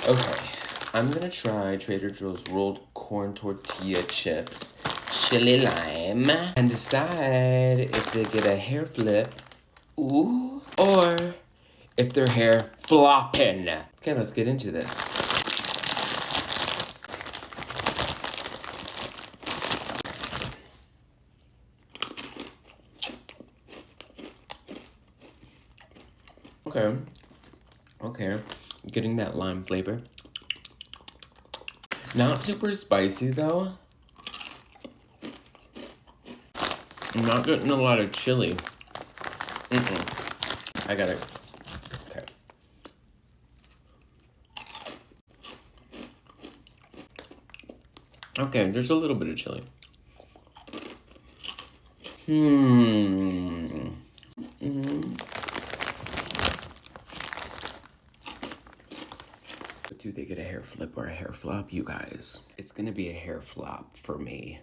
Okay, I'm gonna try Trader Joe's rolled corn tortilla chips, chili lime, and decide if they get a hair flip, ooh, or if their hair flopping. Okay, let's get into this. Okay, getting that lime flavor. Not super spicy though. I'm not getting a lot of chili. I got it. Okay. Okay, there's a little bit of chili. But do they get a hair flip or a hair flop, you guys? It's gonna be a hair flop for me.